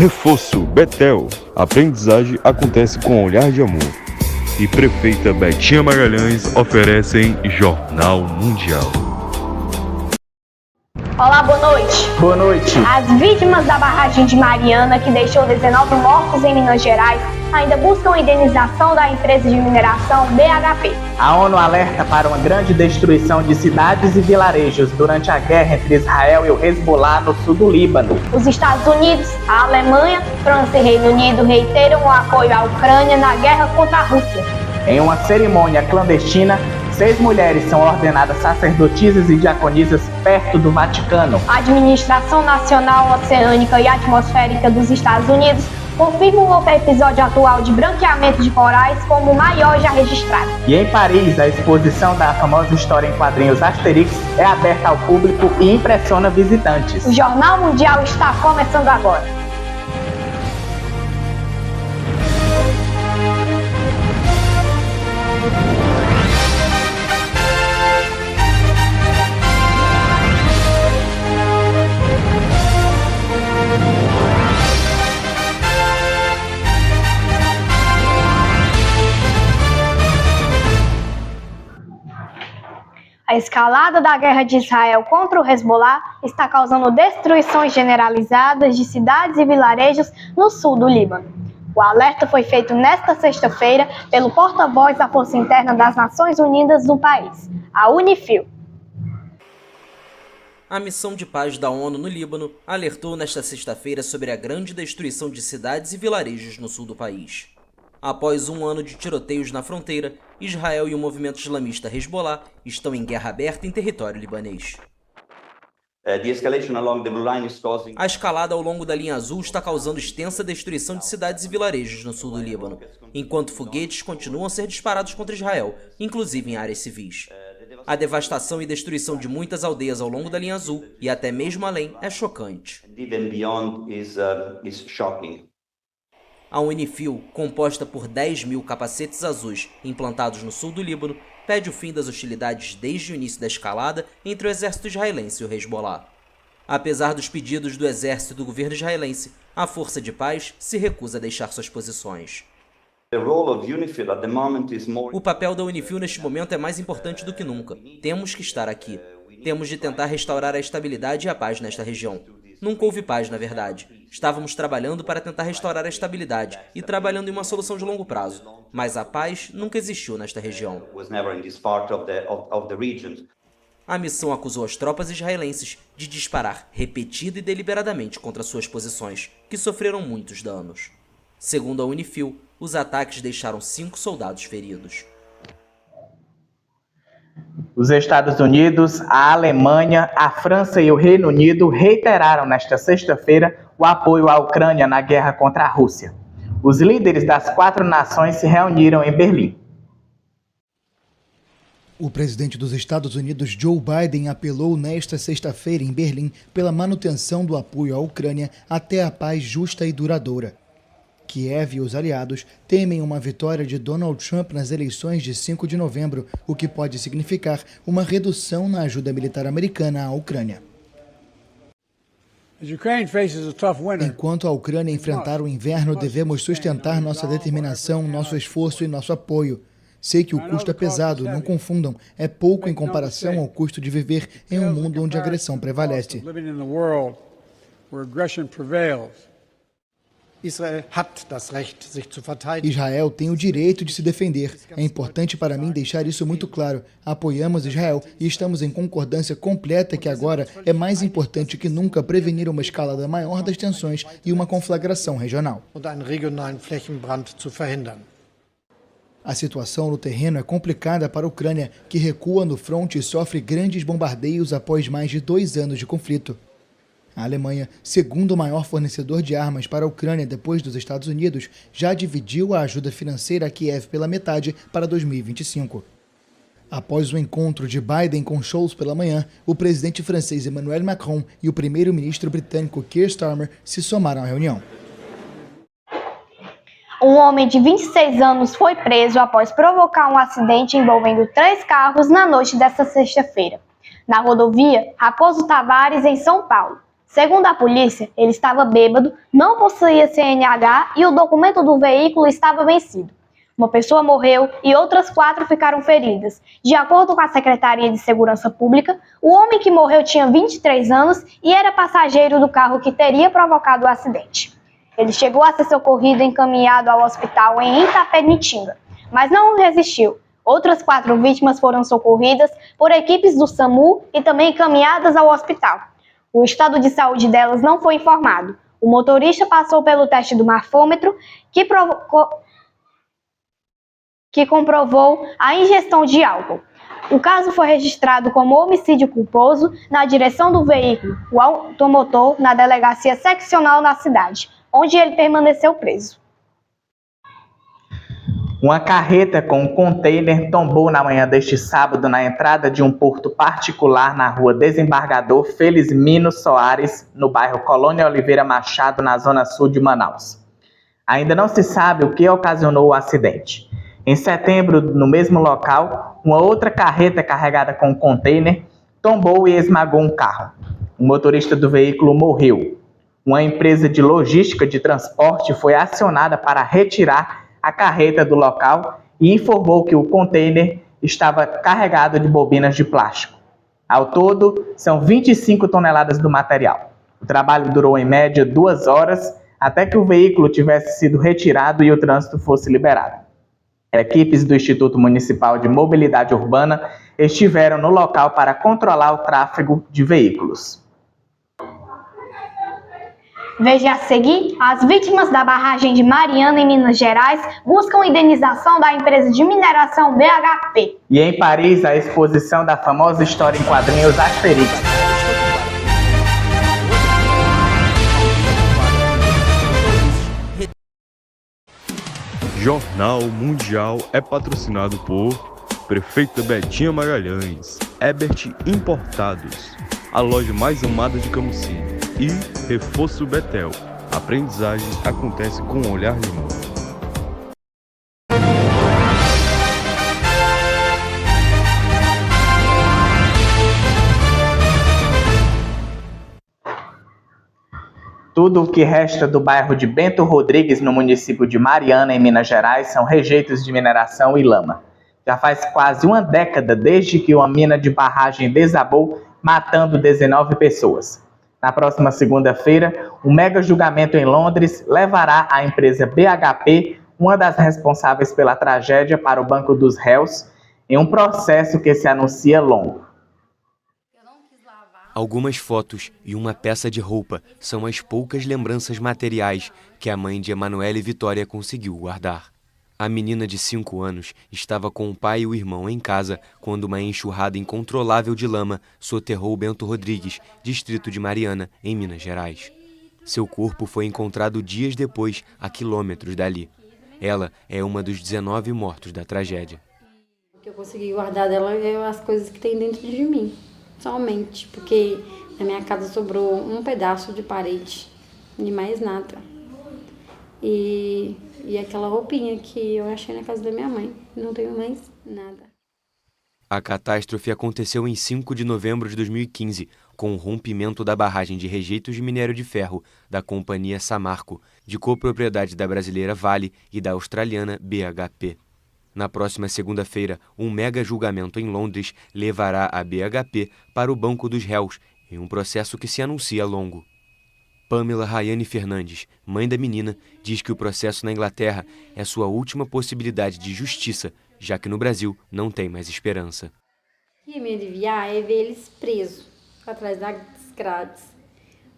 Reforço Betel. Aprendizagem acontece com olhar de amor. E Prefeita Betinha Magalhães oferecem Jornal Mundial. Olá, boa noite. Boa noite. As vítimas da barragem de Mariana, que deixou 19 mortos em Minas Gerais, ainda buscam a indenização da empresa de mineração BHP. A ONU alerta para uma grande destruição de cidades e vilarejos durante a guerra entre Israel e o Hezbollah no sul do Líbano. Os Estados Unidos, a Alemanha, França e Reino Unido reiteram o apoio à Ucrânia na guerra contra a Rússia. Em uma cerimônia clandestina, 6 mulheres são ordenadas sacerdotisas e diaconisas perto do Vaticano. A Administração Nacional Oceânica e Atmosférica dos Estados Unidos confirma o episódio atual de branqueamento de corais como o maior já registrado. E em Paris, a exposição da famosa história em quadrinhos Asterix é aberta ao público e impressiona visitantes. O Jornal Mundial está começando agora. A escalada da guerra de Israel contra o Hezbollah está causando destruições generalizadas de cidades e vilarejos no sul do Líbano. O alerta foi feito nesta sexta-feira pelo porta-voz da Força Interna das Nações Unidas no país, a UNIFIL. A missão de paz da ONU no Líbano alertou nesta sexta-feira sobre a grande destruição de cidades e vilarejos no sul do país. Após um ano de tiroteios na fronteira, Israel e o movimento islamista Hezbollah estão em guerra aberta em território libanês. A escalada ao longo da linha azul está causando extensa destruição de cidades e vilarejos no sul do Líbano, enquanto foguetes continuam a ser disparados contra Israel, inclusive em áreas civis. A devastação e destruição de muitas aldeias ao longo da linha azul, e até mesmo além, é chocante. A UNIFIL, composta por 10.000 capacetes azuis implantados no sul do Líbano, pede o fim das hostilidades desde o início da escalada entre o exército israelense e o Hezbollah. Apesar dos pedidos do exército e do governo israelense, a força de paz se recusa a deixar suas posições. O papel da UNIFIL neste momento é mais importante do que nunca. Temos que estar aqui. Temos de tentar restaurar a estabilidade e a paz nesta região. Nunca houve paz, na verdade. Estávamos trabalhando para tentar restaurar a estabilidade e trabalhando em uma solução de longo prazo. Mas a paz nunca existiu nesta região. A missão acusou as tropas israelenses de disparar repetida e deliberadamente contra suas posições, que sofreram muitos danos. Segundo a UNIFIL, os ataques deixaram 5 soldados feridos. Os Estados Unidos, a Alemanha, a França e o Reino Unido reiteraram nesta sexta-feira o apoio à Ucrânia na guerra contra a Rússia. Os líderes das 4 nações se reuniram em Berlim. O presidente dos Estados Unidos, Joe Biden, apelou nesta sexta-feira em Berlim pela manutenção do apoio à Ucrânia até a paz justa e duradoura. Kiev e os aliados temem uma vitória de Donald Trump nas eleições de 5 de novembro, o que pode significar uma redução na ajuda militar americana à Ucrânia. Enquanto a Ucrânia enfrentar o inverno, devemos sustentar nossa determinação, nosso esforço e nosso apoio. Sei que o custo é pesado, não confundam, é pouco em comparação ao custo de viver em um mundo onde a agressão prevalece. Israel tem o direito de se defender. É importante para mim deixar isso muito claro. Apoiamos Israel e estamos em concordância completa que agora é mais importante que nunca prevenir uma escalada maior das tensões e uma conflagração regional. A situação no terreno é complicada para a Ucrânia, que recua no fronte e sofre grandes bombardeios após mais de 2 anos de conflito. A Alemanha, segundo maior fornecedor de armas para a Ucrânia depois dos Estados Unidos, já dividiu a ajuda financeira a Kiev pela metade para 2025. Após o encontro de Biden com Scholz pela manhã, o presidente francês Emmanuel Macron e o primeiro-ministro britânico Keir Starmer se somaram à reunião. Um homem de 26 anos foi preso após provocar um acidente envolvendo 3 carros na noite desta sexta-feira, na rodovia Raposo Tavares, em São Paulo. Segundo a polícia, ele estava bêbado, não possuía CNH e o documento do veículo estava vencido. Uma pessoa morreu e outras 4 ficaram feridas. De acordo com a Secretaria de Segurança Pública, o homem que morreu tinha 23 anos e era passageiro do carro que teria provocado o acidente. Ele chegou a ser socorrido e encaminhado ao hospital em Itapetininga, mas não resistiu. Outras 4 vítimas foram socorridas por equipes do SAMU e também encaminhadas ao hospital. O estado de saúde delas não foi informado. O motorista passou pelo teste do bafômetro, que comprovou a ingestão de álcool. O caso foi registrado como homicídio culposo na direção do veículo, o automotor, na delegacia seccional na cidade, onde ele permaneceu preso. Uma carreta com um container tombou na manhã deste sábado na entrada de um porto particular na rua Desembargador Felizmino Soares, no bairro Colônia Oliveira Machado, na zona sul de Manaus. Ainda não se sabe o que ocasionou o acidente. Em setembro, no mesmo local, uma outra carreta carregada com um container tombou e esmagou um carro. O motorista do veículo morreu. Uma empresa de logística de transporte foi acionada para retirar a carreta do local e informou que o container estava carregado de bobinas de plástico. Ao todo, são 25 toneladas do material. O trabalho durou em média 2 horas até que o veículo tivesse sido retirado e o trânsito fosse liberado. Equipes do Instituto Municipal de Mobilidade Urbana estiveram no local para controlar o tráfego de veículos. Veja a seguir, as vítimas da barragem de Mariana, em Minas Gerais, buscam indenização da empresa de mineração BHP. E em Paris, a exposição da famosa história em quadrinhos Asterix. Jornal Mundial é patrocinado por Prefeita Betinha Magalhães, Ebert Importados, a loja mais amada de Camusim, e Reforço Betel. A aprendizagem acontece com um olhar de amor. Tudo o que resta do bairro de Bento Rodrigues, no município de Mariana, em Minas Gerais, são rejeitos de mineração e lama. Já faz quase uma década desde que uma mina de barragem desabou, matando 19 pessoas. Na próxima segunda-feira, um mega julgamento em Londres levará a empresa BHP, uma das responsáveis pela tragédia, para o banco dos réus, em um processo que se anuncia longo. Algumas fotos e uma peça de roupa são as poucas lembranças materiais que a mãe de Emanuele Vitória conseguiu guardar. A menina de 5 anos estava com o pai e o irmão em casa quando uma enxurrada incontrolável de lama soterrou Bento Rodrigues, distrito de Mariana, em Minas Gerais. Seu corpo foi encontrado dias depois, a quilômetros dali. Ela é uma dos 19 mortos da tragédia. O que eu consegui guardar dela é as coisas que tem dentro de mim. Somente, porque na minha casa sobrou um pedaço de parede e mais nada. E aquela roupinha que eu achei na casa da minha mãe. Não tenho mais nada. A catástrofe aconteceu em 5 de novembro de 2015, com o rompimento da barragem de rejeitos de minério de ferro da companhia Samarco, de copropriedade da brasileira Vale e da australiana BHP. Na próxima segunda-feira, um mega julgamento em Londres levará a BHP para o banco dos réus, em um processo que se anuncia longo. Pamela Rayane Fernandes, mãe da menina, diz que o processo na Inglaterra é sua última possibilidade de justiça, já que no Brasil não tem mais esperança. O que me aliviar é ver eles presos, atrás das grades.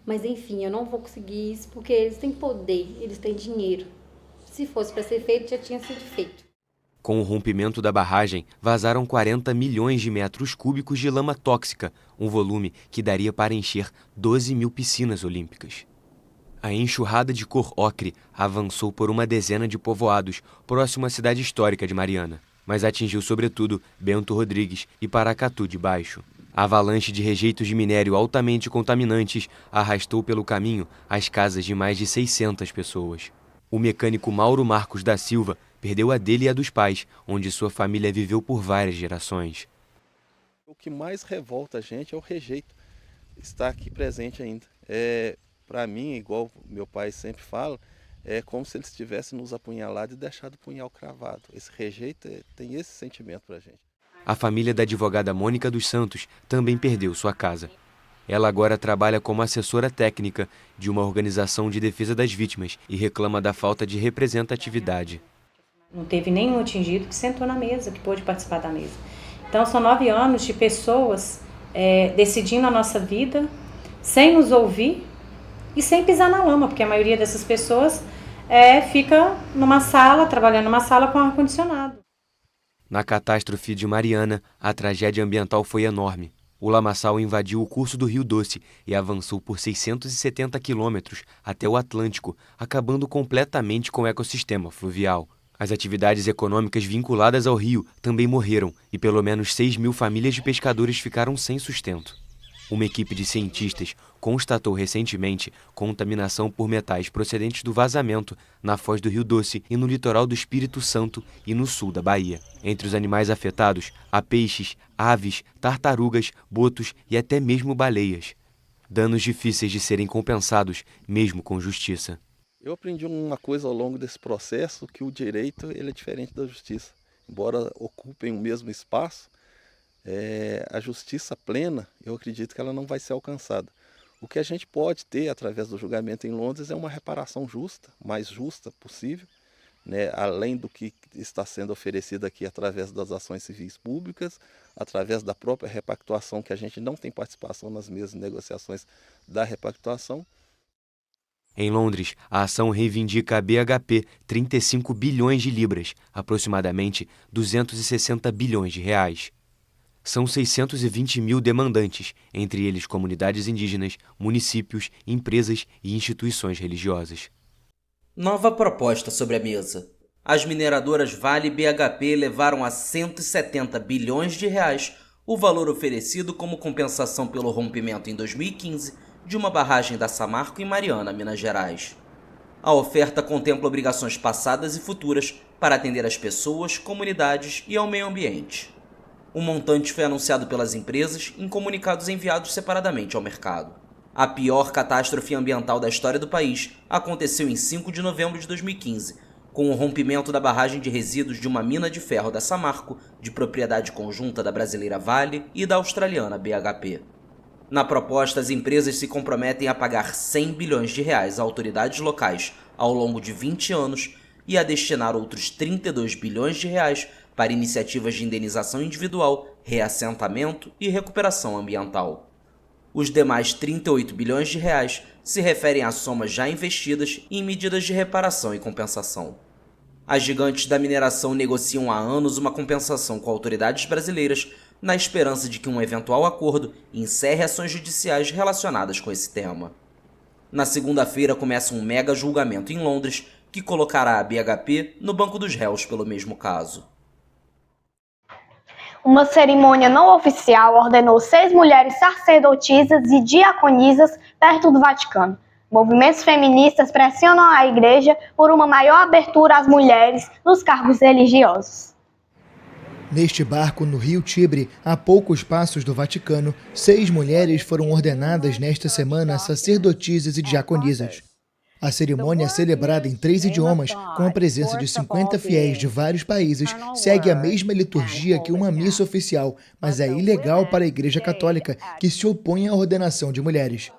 Mas enfim, eu não vou conseguir isso porque eles têm poder, eles têm dinheiro. Se fosse para ser feito, já tinha sido feito. Com o rompimento da barragem, vazaram 40 milhões de metros cúbicos de lama tóxica, um volume que daria para encher 12 mil piscinas olímpicas. A enxurrada de cor ocre avançou por uma dezena de povoados próximo à cidade histórica de Mariana, mas atingiu sobretudo Bento Rodrigues e Paracatu de Baixo. A avalanche de rejeitos de minério altamente contaminantes arrastou pelo caminho as casas de mais de 600 pessoas. O mecânico Mauro Marcos da Silva perdeu a dele e a dos pais, onde sua família viveu por várias gerações. O que mais revolta a gente é o rejeito estar aqui presente ainda. Para mim, igual meu pai sempre fala, é como se eles tivessem nos apunhalado e deixado o punhal cravado. Esse rejeito tem esse sentimento para a gente. A família da advogada Mônica dos Santos também perdeu sua casa. Ela agora trabalha como assessora técnica de uma organização de defesa das vítimas e reclama da falta de representatividade. Não teve nenhum atingido que sentou na mesa, que pôde participar da mesa. Então são 9 anos de pessoas decidindo a nossa vida, sem nos ouvir e sem pisar na lama, porque a maioria dessas pessoas fica numa sala, trabalhando numa sala com ar-condicionado. Na catástrofe de Mariana, a tragédia ambiental foi enorme. O lamaçal invadiu o curso do Rio Doce e avançou por 670 quilômetros até o Atlântico, acabando completamente com o ecossistema fluvial. As atividades econômicas vinculadas ao rio também morreram e pelo menos 6.000 famílias de pescadores ficaram sem sustento. Uma equipe de cientistas constatou recentemente contaminação por metais procedentes do vazamento na foz do Rio Doce e no litoral do Espírito Santo e no sul da Bahia. Entre os animais afetados, há peixes, aves, tartarugas, botos e até mesmo baleias. Danos difíceis de serem compensados, mesmo com justiça. Eu aprendi uma coisa ao longo desse processo, que o direito ele é diferente da justiça. Embora ocupem o mesmo espaço, a justiça plena, eu acredito que ela não vai ser alcançada. O que a gente pode ter através do julgamento em Londres é uma reparação justa, mais justa possível, né, além do que está sendo oferecido aqui através das ações civis públicas, através da própria repactuação, que a gente não tem participação nas mesmas negociações da repactuação. Em Londres, a ação reivindica a BHP 35 bilhões de libras, aproximadamente 260 bilhões de reais. São 620 mil demandantes, entre eles comunidades indígenas, municípios, empresas e instituições religiosas. Nova proposta sobre a mesa. As mineradoras Vale e BHP levaram a 170 bilhões de reais o valor oferecido como compensação pelo rompimento em 2015 de uma barragem da Samarco em Mariana, Minas Gerais. A oferta contempla obrigações passadas e futuras para atender as pessoas, comunidades e ao meio ambiente. O montante foi anunciado pelas empresas em comunicados enviados separadamente ao mercado. A pior catástrofe ambiental da história do país aconteceu em 5 de novembro de 2015, com o rompimento da barragem de resíduos de uma mina de ferro da Samarco, de propriedade conjunta da brasileira Vale e da australiana BHP. Na proposta, as empresas se comprometem a pagar 100 bilhões de reais a autoridades locais ao longo de 20 anos e a destinar outros 32 bilhões de reais para iniciativas de indenização individual, reassentamento e recuperação ambiental. Os demais 38 bilhões de reais se referem a somas já investidas em medidas de reparação e compensação. As gigantes da mineração negociam há anos uma compensação com autoridades brasileiras na esperança de que um eventual acordo encerre ações judiciais relacionadas com esse tema. Na segunda-feira começa um mega julgamento em Londres que colocará a BHP no banco dos réus pelo mesmo caso. Uma cerimônia não oficial ordenou 6 mulheres sacerdotisas e diaconisas perto do Vaticano. Movimentos feministas pressionam a igreja por uma maior abertura às mulheres nos cargos religiosos. Neste barco, no Rio Tibre, a poucos passos do Vaticano, 6 mulheres foram ordenadas nesta semana sacerdotisas e diaconisas. A cerimônia, celebrada em 3 idiomas, com a presença de 50 fiéis de vários países, segue a mesma liturgia que uma missa oficial, mas é ilegal para a Igreja Católica, que se opõe à ordenação de mulheres.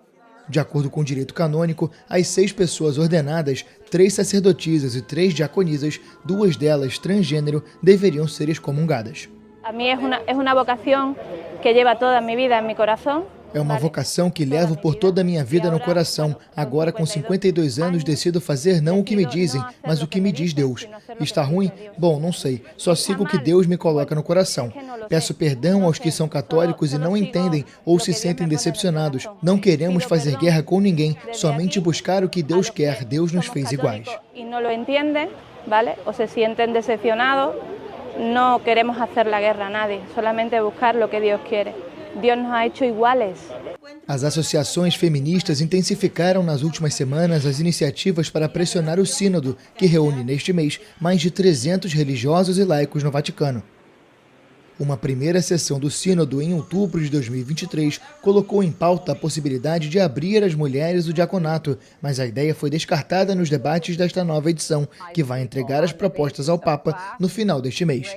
De acordo com o direito canônico, as 6 pessoas ordenadas, 3 sacerdotisas e 3 diaconisas, 2 delas transgênero, deveriam ser excomungadas. A mim é uma vocação que leva toda a minha vida em meu coração. É uma vocação que levo por toda a minha vida no coração. Agora, com 52 anos, decido fazer não o que me dizem, mas o que me diz Deus. Está ruim? Bom, não sei. Só sigo o que Deus me coloca no coração. Peço perdão aos que são católicos e não entendem ou se sentem decepcionados. Não queremos fazer guerra com ninguém, somente buscar o que Deus quer. Deus nos fez iguais. E não lo entendem, vale? Ou se sentem decepcionados. Não queremos fazer a guerra a nadie, solamente buscar o que Deus quer. Deus nos ha hecho iguales. As associações feministas intensificaram nas últimas semanas as iniciativas para pressionar o Sínodo, que reúne neste mês mais de 300 religiosos e laicos no Vaticano. Uma primeira sessão do Sínodo em outubro de 2023 colocou em pauta a possibilidade de abrir às mulheres o diaconato, mas a ideia foi descartada nos debates desta nova edição, que vai entregar as propostas ao Papa no final deste mês.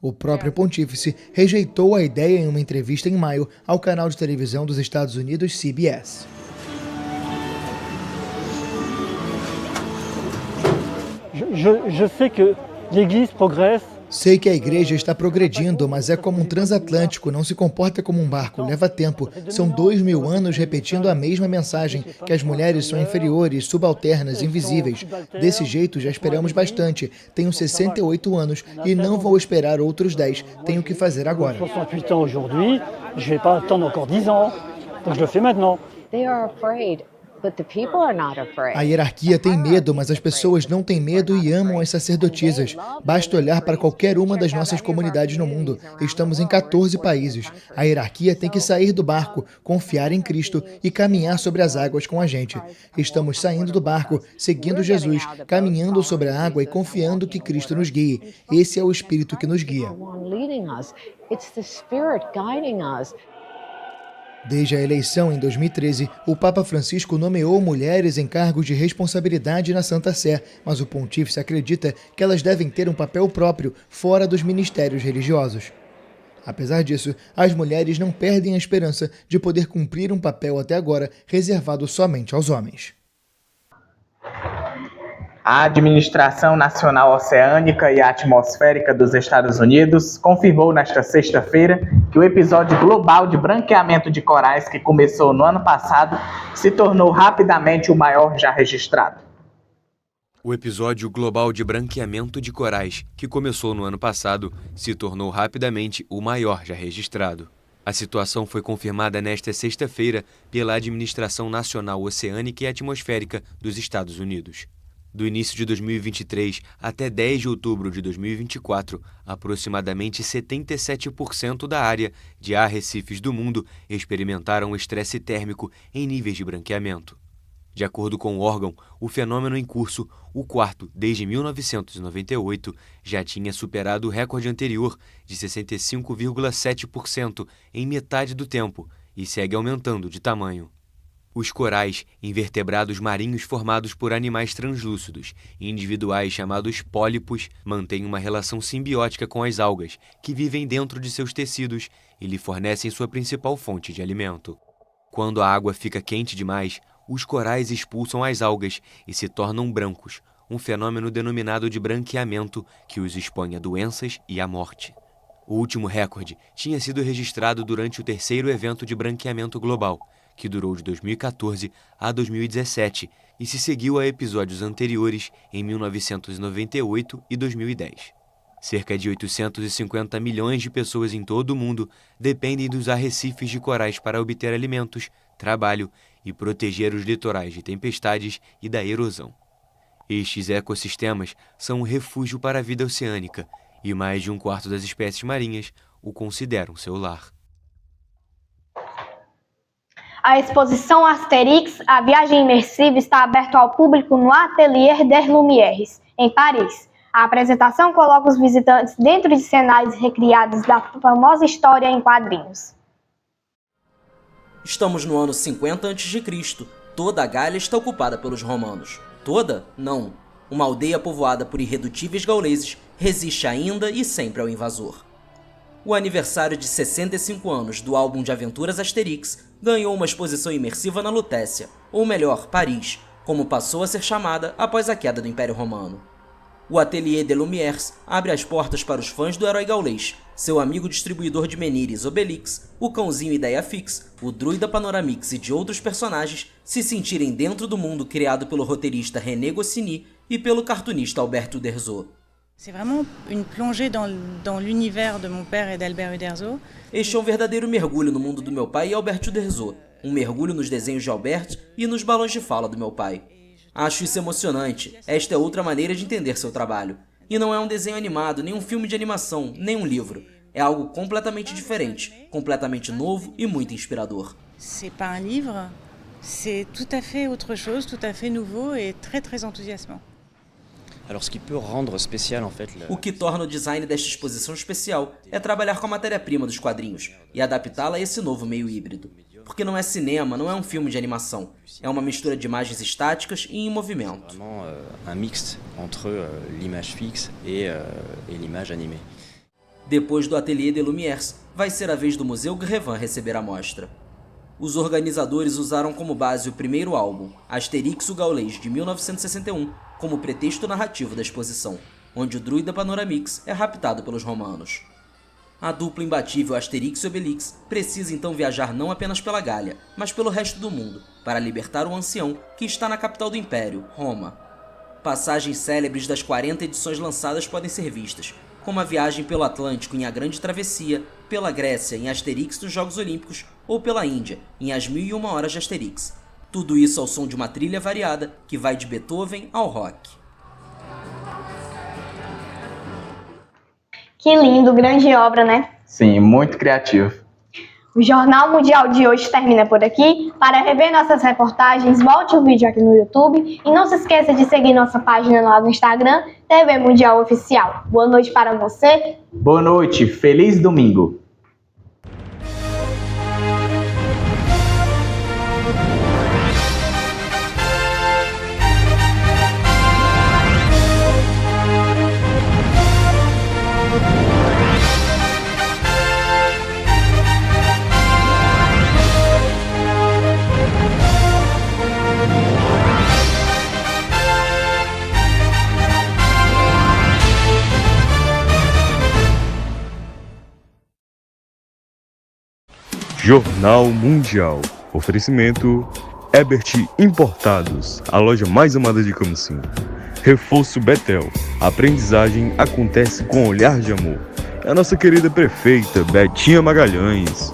O próprio pontífice rejeitou a ideia em uma entrevista em maio ao canal de televisão dos Estados Unidos CBS. Je sais que l'Église progresse. Sei que a igreja está progredindo, mas é como um transatlântico, não se comporta como um barco, leva tempo. São 2000 anos repetindo a mesma mensagem, que as mulheres são inferiores, subalternas, invisíveis. Desse jeito já esperamos bastante. Tenho 68 anos e não vou esperar outros 10. Tenho que fazer agora. A hierarquia tem medo, mas as pessoas não têm medo e amam as sacerdotisas. Basta olhar para qualquer uma das nossas comunidades no mundo. Estamos em 14 países. A hierarquia tem que sair do barco, confiar em Cristo e caminhar sobre as águas com a gente. Estamos saindo do barco, seguindo Jesus, caminhando sobre a água e confiando que Cristo nos guie. Esse é o Espírito que nos guia. Desde a eleição em 2013, o Papa Francisco nomeou mulheres em cargos de responsabilidade na Santa Sé, mas o pontífice acredita que elas devem ter um papel próprio, fora dos ministérios religiosos. Apesar disso, as mulheres não perdem a esperança de poder cumprir um papel até agora reservado somente aos homens. A Administração Nacional Oceânica e Atmosférica dos Estados Unidos confirmou nesta sexta-feira que o episódio global de branqueamento de corais que começou no ano passado se tornou rapidamente o maior já registrado. O episódio global de branqueamento de corais, que começou no ano passado, se tornou rapidamente o maior já registrado. A situação foi confirmada nesta sexta-feira pela Administração Nacional Oceânica e Atmosférica dos Estados Unidos. Do início de 2023 até 10 de outubro de 2024, aproximadamente 77% da área de arrecifes do mundo experimentaram estresse térmico em níveis de branqueamento. De acordo com o órgão, o fenômeno em curso, o quarto desde 1998, já tinha superado o recorde anterior de 65,7% em metade do tempo e segue aumentando de tamanho. Os corais, invertebrados marinhos formados por animais translúcidos, individuais chamados pólipos, mantêm uma relação simbiótica com as algas, que vivem dentro de seus tecidos e lhe fornecem sua principal fonte de alimento. Quando a água fica quente demais, os corais expulsam as algas e se tornam brancos, um fenômeno denominado de branqueamento que os expõe a doenças e à morte. O último recorde tinha sido registrado durante o terceiro evento de branqueamento global, que durou de 2014 a 2017 e se seguiu a episódios anteriores em 1998 e 2010. Cerca de 850 milhões de pessoas em todo o mundo dependem dos arrecifes de corais para obter alimentos, trabalho e proteger os litorais de tempestades e da erosão. Estes ecossistemas são um refúgio para a vida oceânica e mais de um quarto das espécies marinhas o consideram seu lar. A exposição Asterix, a viagem imersiva, está aberta ao público no Atelier des Lumières, em Paris. A apresentação coloca os visitantes dentro de cenários recriados da famosa história em quadrinhos. Estamos no ano 50 a.C. Toda a Gália está ocupada pelos romanos. Toda? Não. Uma aldeia povoada por irredutíveis gauleses resiste ainda e sempre ao invasor. O aniversário de 65 anos do álbum de aventuras Asterix ganhou uma exposição imersiva na Lutécia, ou melhor, Paris, como passou a ser chamada após a queda do Império Romano. O Atelier des Lumières abre as portas para os fãs do herói gaulês, seu amigo distribuidor de menires Obelix, o cãozinho Ideiafix, o druida Panoramix e de outros personagens se sentirem dentro do mundo criado pelo roteirista René Goscinny e pelo cartunista Albert Uderzo. C'est vraiment une plongée dans l'univers de mon père et d'Albert Uderzo. Este é um verdadeiro mergulho no mundo do meu pai e Albert Uderzo, um mergulho nos desenhos de Albert e nos balões de fala do meu pai. Acho isso emocionante, esta é outra maneira de entender seu trabalho. E não é um desenho animado, nem um filme de animação, nem um livro. É algo completamente diferente, completamente novo e muito inspirador. C'est pas un livre, c'est tout à fait autre chose, tout à fait nouveau et très enthousiasmant. O que torna o design desta exposição especial é trabalhar com a matéria-prima dos quadrinhos e adaptá-la a esse novo meio híbrido. Porque não é cinema, não é um filme de animação. É uma mistura de imagens estáticas e em movimento. Depois do Atelier des Lumières, vai ser a vez do Museu Grévin receber a mostra. Os organizadores usaram como base o primeiro álbum, Astérix o Gaulês, de 1961, como pretexto narrativo da exposição, onde o druida Panoramix é raptado pelos romanos. A dupla imbatível Astérix e Obelix precisa então viajar não apenas pela Gália, mas pelo resto do mundo, para libertar o ancião que está na capital do Império, Roma. Passagens célebres das 40 edições lançadas podem ser vistas, como a viagem pelo Atlântico em A Grande Travessia, pela Grécia em Astérix nos Jogos Olímpicos ou pela Índia em As 1001 Horas de Astérix. Tudo isso ao som de uma trilha variada que vai de Beethoven ao rock. Que lindo, grande obra, né? Sim, muito criativo. O Jornal Mundial de hoje termina por aqui. Para rever nossas reportagens, volte o vídeo aqui no YouTube e não se esqueça de seguir nossa página lá no Instagram, TV Mundial Oficial. Boa noite para você. Boa noite, feliz domingo. Jornal Mundial. Oferecimento Ebert Importados, a loja mais amada de Camusim. Reforço Betel. A aprendizagem acontece com olhar de amor. É a nossa querida prefeita Betinha Magalhães.